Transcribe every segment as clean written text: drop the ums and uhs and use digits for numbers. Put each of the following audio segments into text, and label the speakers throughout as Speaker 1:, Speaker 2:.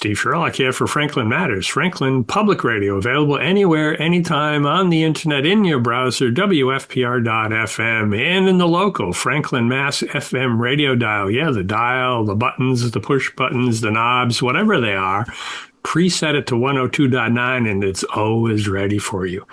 Speaker 1: Steve Sherlock here for Franklin Matters, Franklin Public Radio, available anywhere, anytime on the internet, in your browser, WFPR.FM, and in the local Franklin, Mass. FM radio dial. Yeah, the dial, the buttons, the push buttons, the knobs, whatever they are. Preset it to 102.9, and it's always ready for you.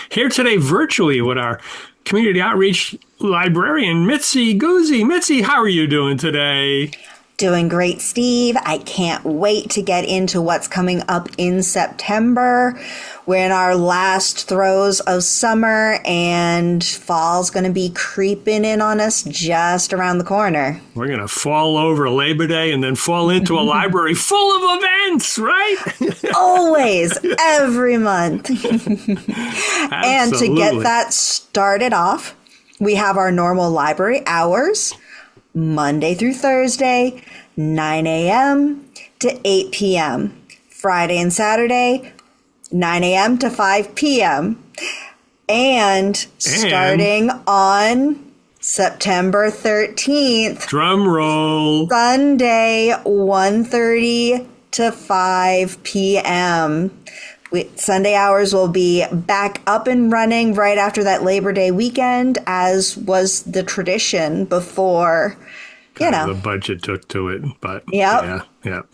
Speaker 1: Here today virtually with our Community Outreach Librarian, Mitzi Gousie. Mitzi, how are you doing today?
Speaker 2: Doing great, Steve. I can't wait to get into what's coming up in September. We're in our last throes of summer, and fall's going to be creeping in on us just around the corner. We're
Speaker 1: going to fall over Labor Day and then fall into a library full of events, right?
Speaker 2: Always, every month. And to get that started off, we have our normal library hours, Monday through Thursday, 9 a.m. to 8 p.m. Friday and Saturday, 9 a.m. to 5 p.m. And starting on September 13th,
Speaker 1: drum roll,
Speaker 2: Sunday, 1:30 to 5 p.m. Sunday hours will be back up and running right after that Labor Day weekend, as was the tradition before,
Speaker 1: the budget took to it. But
Speaker 2: yeah.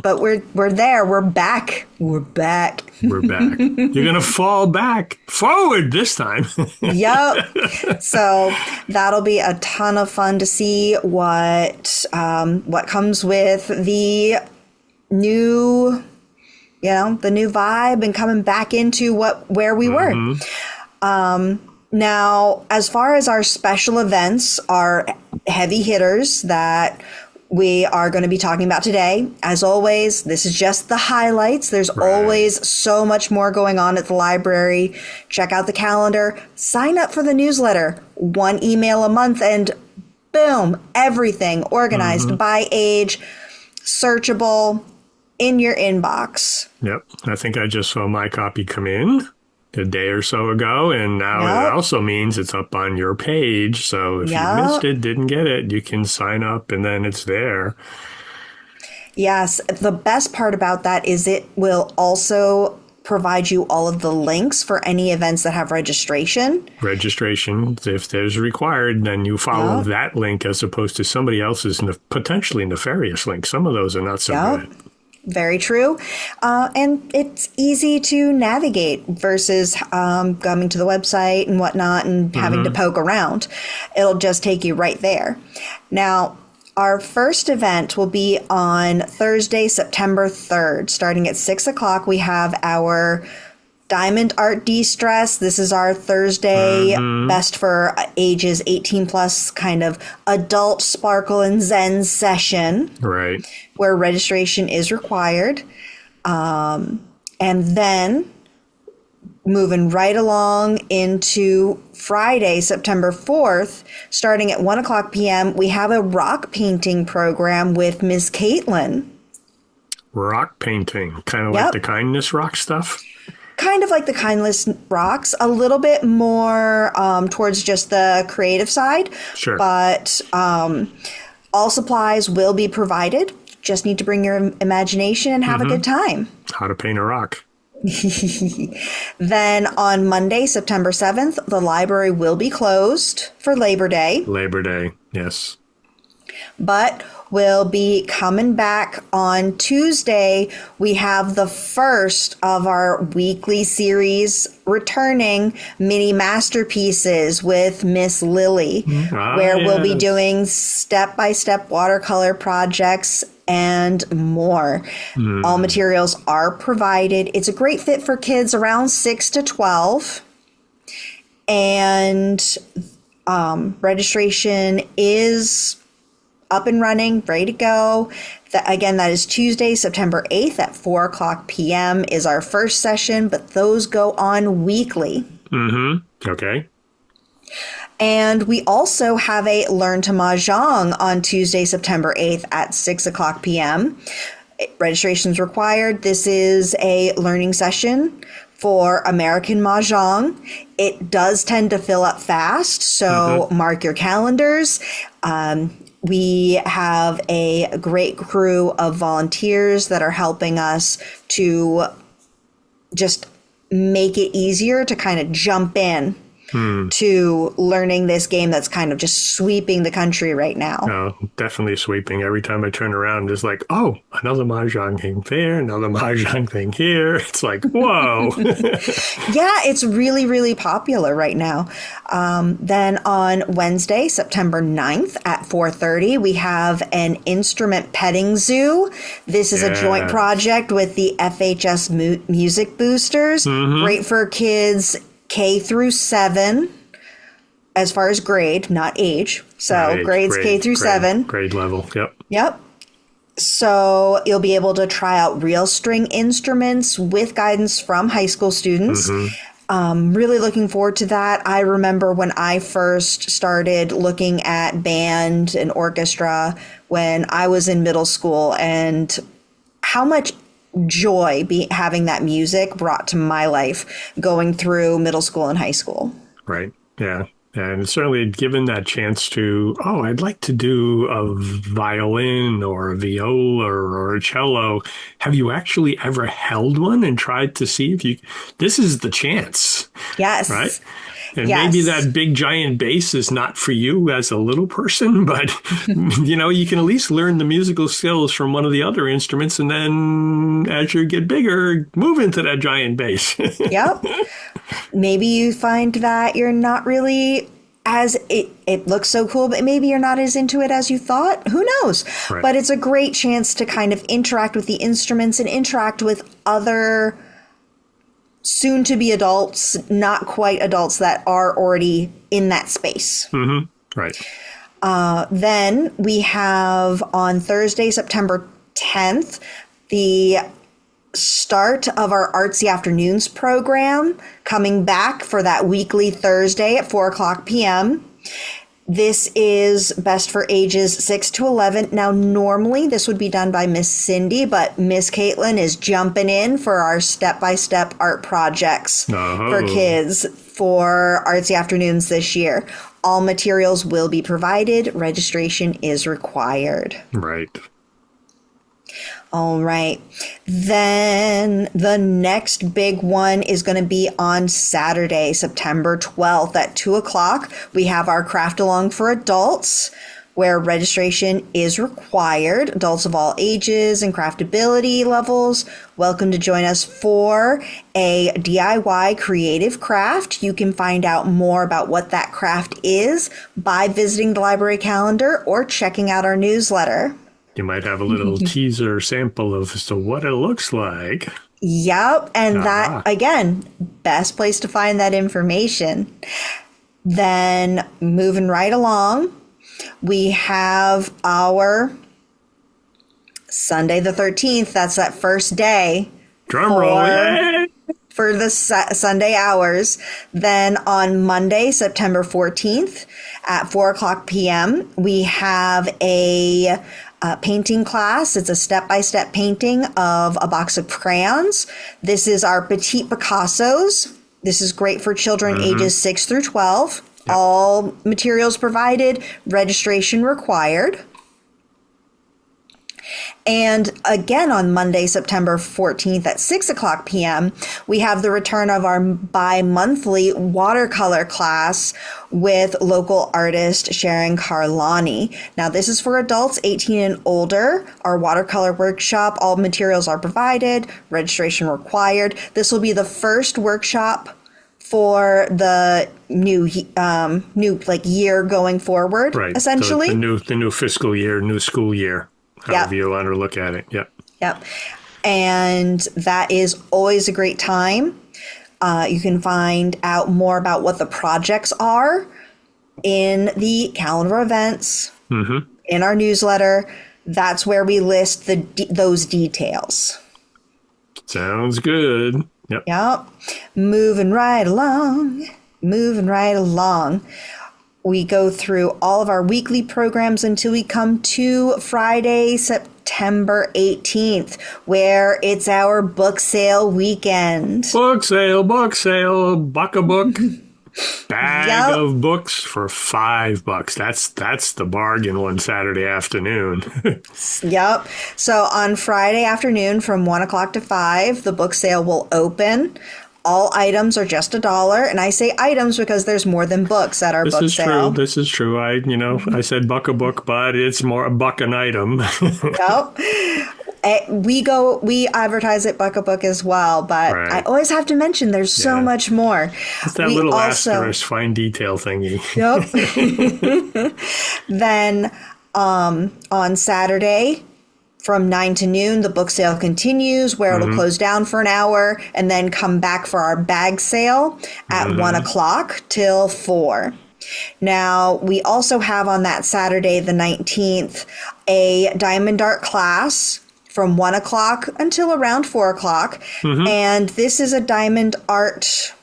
Speaker 2: But we're there. We're back. We're back.
Speaker 1: You're going to fall back forward this time.
Speaker 2: Yep. So that'll be a ton of fun to see what comes with the new vibe and coming back into where we were. Now, as far as our special events, our heavy hitters that we are going to be talking about today, as always, this is just the highlights. There's always so much more going on at the library. Check out the calendar, sign up for the newsletter, 1 email a month, and boom, everything organized by age, searchable, in your inbox.
Speaker 1: Yep. I think I just saw my copy come in a day or so ago, and now it also means it's up on your page. So if you missed it, didn't get it, you can sign up and then it's there.
Speaker 2: Yes. The best part about that is it will also provide you all of the links for any events that have registration.
Speaker 1: Registration, if there's required, then you follow that link as opposed to somebody else's potentially nefarious link. Some of those are not so good.
Speaker 2: Very true. And it's easy to navigate versus coming to the website and whatnot and having to poke around. It'll just take you right there. Now, our first event will be on Thursday, September 3rd. Starting at 6 o'clock, we have our Diamond Art De-Stress. This is our Thursday best for ages 18 plus kind of adult sparkle and zen session.
Speaker 1: Right.
Speaker 2: Where registration is required. And then moving right along into Friday, September 4th, starting at 1 o'clock p.m., we have a rock painting program with Miss Caitlin.
Speaker 1: Rock painting, kind of like the kindness rock stuff?
Speaker 2: Kind of like the kindness rocks, a little bit more towards just the creative side.
Speaker 1: Sure.
Speaker 2: But all supplies will be provided. Just need to bring your imagination and have a good time.
Speaker 1: How to paint a rock.
Speaker 2: Then on Monday, September 7th, the library will be closed for Labor Day.
Speaker 1: Labor Day, yes.
Speaker 2: But we'll be coming back on Tuesday. We have the first of our weekly series returning, Mini Masterpieces with Miss Lily, where we'll be doing step-by-step watercolor projects and more. All materials are provided. It's a great fit for kids around 6 to 12. And registration is up and running, ready to go. Again, that is Tuesday, September 8th at 4 o'clock p.m. is our first session, but those go on weekly.
Speaker 1: Okay.
Speaker 2: And we also have a Learn to Mahjong on Tuesday, September 8th at 6 o'clock p.m. Registration is required. This is a learning session for American Mahjong. It does tend to fill up fast, so mark your calendars. We have a great crew of volunteers that are helping us to just make it easier to kind of jump in to learning this game that's kind of just sweeping the country right now.
Speaker 1: Oh, definitely sweeping. Every time I turn around, it's like, oh, another Mahjong thing there, another Mahjong thing here. It's like, whoa.
Speaker 2: Yeah, it's really, really popular right now. Then on Wednesday, September 9th at 4:30, we have an instrument petting zoo. This is a joint project with the FHS Music Boosters. Great for kids K through 7, as far as grade, not age. So grades K through 7.
Speaker 1: Grade level, yep.
Speaker 2: Yep. So you'll be able to try out real string instruments with guidance from high school students. Really looking forward to that. I remember when I first started looking at band and orchestra when I was in middle school, and how much joy having that music brought to my life going through middle school and high school.
Speaker 1: Right. Yeah. And certainly given that chance to, I'd like to do a violin or a viola or a cello. Have you actually ever held one and tried to see if this is the chance?
Speaker 2: Yes.
Speaker 1: Right? And maybe that big giant bass is not for you as a little person, but, you can at least learn the musical skills from one of the other instruments. And then as you get bigger, move into that giant bass.
Speaker 2: Yep. Maybe you find that you're not really it looks so cool, but maybe you're not as into it as you thought. Who knows? Right. But it's a great chance to kind of interact with the instruments and interact with other soon-to-be adults, not quite adults, that are already in that space.
Speaker 1: Right.
Speaker 2: Then we have on Thursday, September 10th, the start of our Artsy Afternoons program, coming back for that weekly Thursday at 4:00 p.m. This is best for ages 6 to 11. Now, normally this would be done by Miss Cindy, but Miss Caitlin is jumping in for our step-by-step art projects for kids for Artsy Afternoons this year. All materials will be provided. Registration is required.
Speaker 1: Right.
Speaker 2: All right. Then the next big one is going to be on Saturday, September 12th at 2:00. We have our Craft Along for Adults, where registration is required. Adults of all ages and craftability levels, welcome to join us for a DIY creative craft. You can find out more about what that craft is by visiting the library calendar or checking out our newsletter.
Speaker 1: You might have a little teaser sample of what it looks like.
Speaker 2: Yep. And that, again, best place to find that information. Then moving right along, we have our Sunday the 13th. That's that first day.
Speaker 1: Drum roll. Yay!
Speaker 2: For the Sunday hours. Then on Monday, September 14th at 4:00 p.m., we have a painting class. It's a step-by-step painting of a box of crayons. This is our Petite Picassos. This is great for children ages 6 through 12. Yep. All materials provided, registration required. And again, on Monday, September 14th at 6:00 p.m., we have the return of our bi-monthly watercolor class with local artist Sharon Carlani. Now, this is for adults 18 and older. Our watercolor workshop, all materials are provided, registration required. This will be the first workshop for the new year going forward,
Speaker 1: right?
Speaker 2: Essentially,
Speaker 1: the new fiscal year, new school year. However you want to look at it. Yep.
Speaker 2: And that is always a great time. You can find out more about what the projects are in the calendar events, in our newsletter. That's where we list those details.
Speaker 1: Sounds good.
Speaker 2: Yep. Moving right along. We go through all of our weekly programs until we come to Friday, September 18th, where it's our book sale weekend.
Speaker 1: Book sale, buck a book. Bag
Speaker 2: Yep.
Speaker 1: of books for $5. That's the bargain one Saturday afternoon.
Speaker 2: Yep. So on Friday afternoon from 1 o'clock to 5, the book sale will open. All items are just $1. And I say items because there's more than books at our
Speaker 1: This
Speaker 2: book
Speaker 1: is
Speaker 2: sale.
Speaker 1: true. This is true. I said buck a book, but it's more a buck an item.
Speaker 2: Yep. We advertise at Buck a Book as well, but
Speaker 1: Right.
Speaker 2: I always have to mention there's so
Speaker 1: Yeah.
Speaker 2: much more.
Speaker 1: It's that
Speaker 2: We
Speaker 1: little
Speaker 2: also-
Speaker 1: asterisk fine detail thingy.
Speaker 2: Yep. Then on Saturday from 9 to noon, the book sale continues where it'll close down for an hour and then come back for our bag sale at 1 o'clock till 4. Now, we also have on that Saturday, the 19th, a diamond art class from 1 o'clock until around 4 o'clock. And this is a diamond art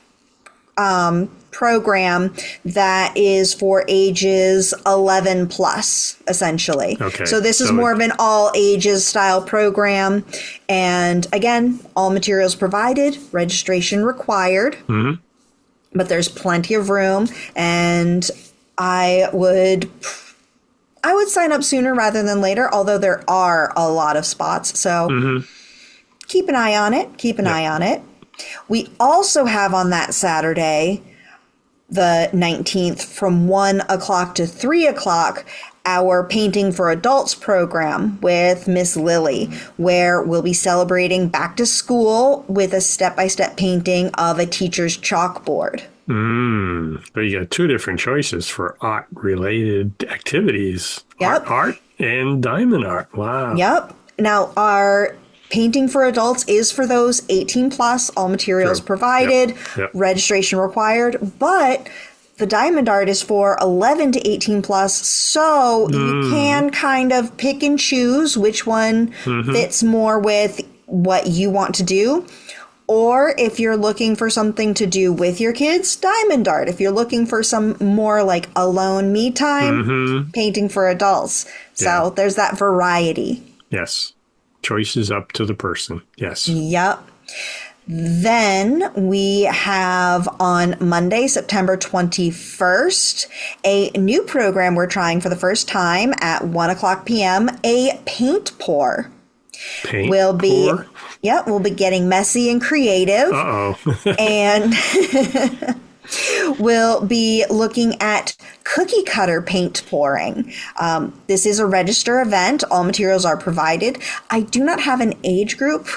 Speaker 2: program that is for ages 11 plus, essentially.
Speaker 1: Okay,
Speaker 2: So this is
Speaker 1: so
Speaker 2: more of an all ages style program. And again, all materials provided, registration required. But there's plenty of room, and I would sign up sooner rather than later, although there are a lot of spots. So keep an eye on it. Keep an eye on it. We also have on that Saturday, the 19th, from 1 o'clock to 3 o'clock, our Painting for Adults program with Miss Lily, where we'll be celebrating back to school with a step-by-step painting of a teacher's chalkboard.
Speaker 1: So you got two different choices for art-related activities.
Speaker 2: Yep.
Speaker 1: Art and diamond art. Wow.
Speaker 2: Yep. Now, our Painting for Adults is for those 18 plus, all materials
Speaker 1: True.
Speaker 2: provided,
Speaker 1: Yep.
Speaker 2: registration required, but the diamond art is for 11 to 18 plus, so you can kind of pick and choose which one fits more with what you want to do. Or if you're looking for something to do with your kids, diamond art. If you're looking for some more like alone me time, Painting for Adults. So
Speaker 1: Yeah.
Speaker 2: there's that variety.
Speaker 1: Yes. Choice is up to the person. Yes.
Speaker 2: Yep. Then we have on Monday, September 21st, a new program we're trying for the first time at 1 o'clock p.m., a paint pour.
Speaker 1: Paint
Speaker 2: We'll be,
Speaker 1: pour?
Speaker 2: we'll be getting messy and creative.
Speaker 1: Uh-oh.
Speaker 2: And we'll be looking at cookie cutter paint pouring. This is a register event. All materials are provided. I do not have an age group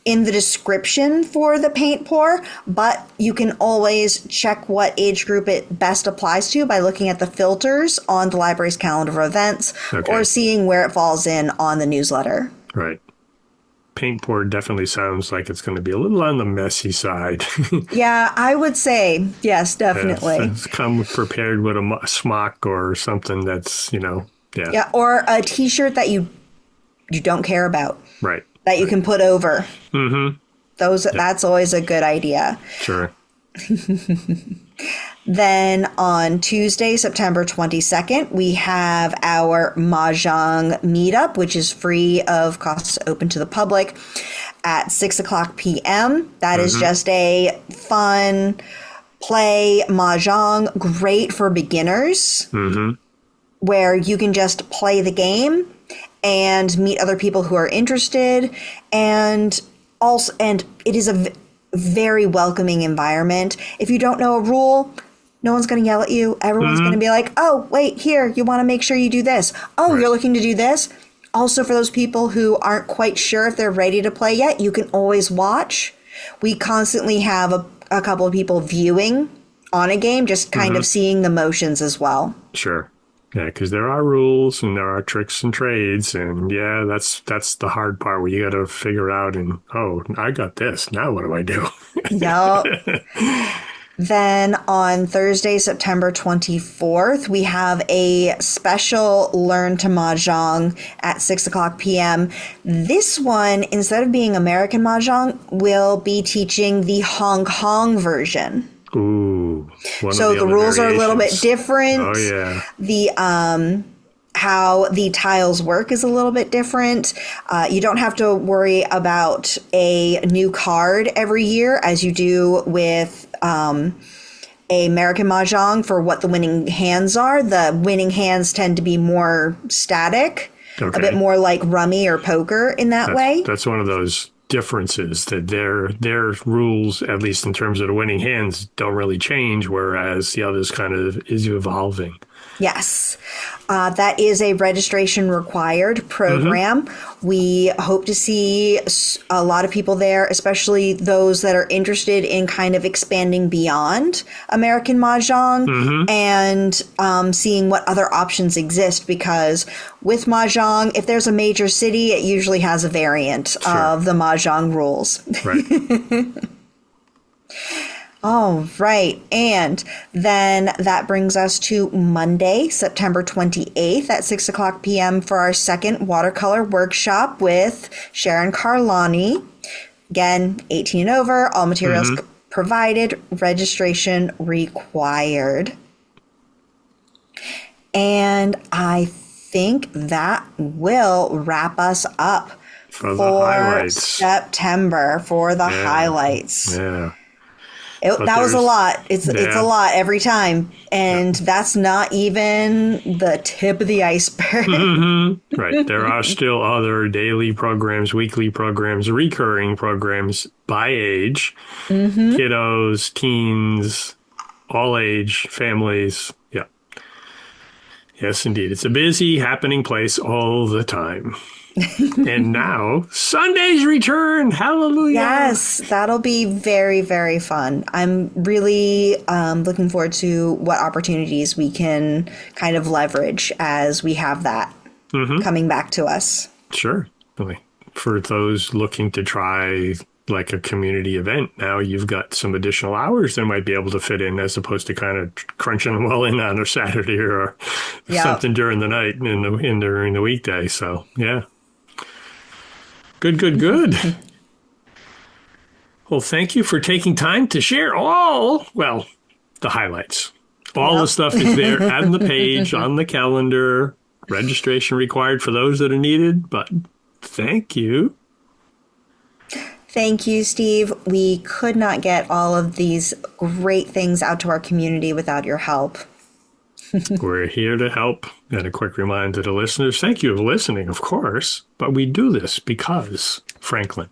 Speaker 2: in the description for the paint pour, but you can always check what age group it best applies to by looking at the filters on the library's calendar of events
Speaker 1: Okay.
Speaker 2: or seeing where it falls in on the newsletter.
Speaker 1: Right. Paint pour definitely sounds like it's going to be a little on the messy side.
Speaker 2: Yeah, I would say, yes, definitely.
Speaker 1: It's come prepared with a smock or something that's, yeah.
Speaker 2: Yeah, or a t-shirt that you don't care about.
Speaker 1: Right.
Speaker 2: That you can put over. That's always a good idea.
Speaker 1: Sure.
Speaker 2: Then on Tuesday, September 22nd, we have our Mahjong meetup, which is free of cost, open to the public, at 6 o'clock p.m. That is just a fun play Mahjong, great for beginners, where you can just play the game and meet other people who are interested, and it is a very welcoming environment. If you don't know a rule, no one's going to yell at you. Everyone's going to be like, oh, wait, here, you want to make sure you do this. Oh, You're looking to do this. Also, for those people who aren't quite sure if they're ready to play yet, you can always watch. We constantly have a couple of people viewing on a game, just kind of seeing the motions as well.
Speaker 1: Sure. Yeah, because there are rules and there are tricks and trades, and yeah, that's the hard part where you got to figure out. And I got this. Now what do I do?
Speaker 2: Yep. Then on Thursday, September 24th, we have a special Learn to Mahjong at 6 o'clock p.m. This one, instead of being American Mahjong, will be teaching the Hong Kong version.
Speaker 1: Ooh.
Speaker 2: So the rules are a little bit different.
Speaker 1: Oh, yeah.
Speaker 2: The how the tiles work is a little bit different. You don't have to worry about a new card every year as you do with American Mahjong for what the winning hands are. The winning hands tend to be more static, a bit more like rummy or poker in that way.
Speaker 1: That's one of those differences, that their rules, at least in terms of the winning hands, don't really change, whereas the others kind of is evolving.
Speaker 2: Yes. That is a registration required program. We hope to see a lot of people there, especially those that are interested in kind of expanding beyond American Mahjong and seeing what other options exist, because with Mahjong, if there's a major city, it usually has a variant of the Mahjong rules.
Speaker 1: Right.
Speaker 2: All right. And then that brings us to Monday, September 28th at 6 o'clock p.m. for our second watercolor workshop with Sharon Carlani. Again, 18 and over, all materials provided, registration required. And I think that will wrap us up
Speaker 1: for the highlights.
Speaker 2: September, for the highlights.
Speaker 1: Yeah.
Speaker 2: That was a lot. It's a lot every time. And that's not even the tip of the iceberg.
Speaker 1: Right. There are still other daily programs, weekly programs, recurring programs by age. Kiddos, teens, all age, families. Yeah. Yes, indeed. It's a busy, happening place all the time. And now, Sunday's return. Hallelujah.
Speaker 2: Yes, that'll be very, very fun. I'm really looking forward to what opportunities we can kind of leverage as we have that coming back to us.
Speaker 1: Sure. For those looking to try like a community event, now you've got some additional hours that might be able to fit in, as opposed to kind of crunching them all in on a Saturday or something during the night and during the weekday. So, yeah. Good. Well, thank you for taking time to share the highlights. All the stuff is there on the page, on the calendar. Registration required for those that are needed, but thank you.
Speaker 2: Thank you, Steve. We could not get all of these great things out to our community without your help.
Speaker 1: We're here to help. And a quick reminder to the listeners, thank you for listening, of course, but we do this because Franklin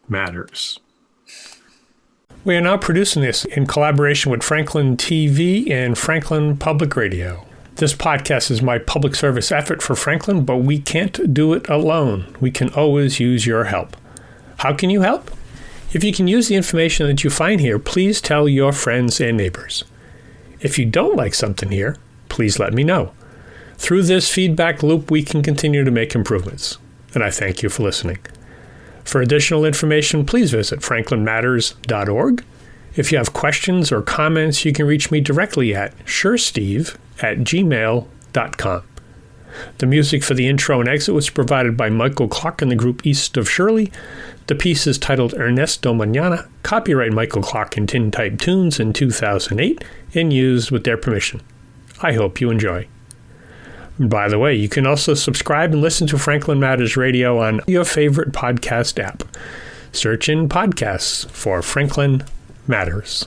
Speaker 1: matters. We are now producing this in collaboration with Franklin TV and Franklin Public Radio. This podcast is my public service effort for Franklin, but we can't do it alone. We can always use your help. How can you help? If you can use the information that you find here, please tell your friends and neighbors. If you don't like something here, please let me know. Through this feedback loop, we can continue to make improvements. And I thank you for listening. For additional information, please visit franklinmatters.org. If you have questions or comments, you can reach me directly at suresteve@gmail.com. The music for the intro and exit was provided by Michael Clark and the group East of Shirley. The piece is titled Ernesto Mañana, copyright Michael Clark and Tintype Tunes in 2008, and used with their permission. I hope you enjoy. By the way, you can also subscribe and listen to Franklin Matters Radio on your favorite podcast app. Search in podcasts for Franklin Matters.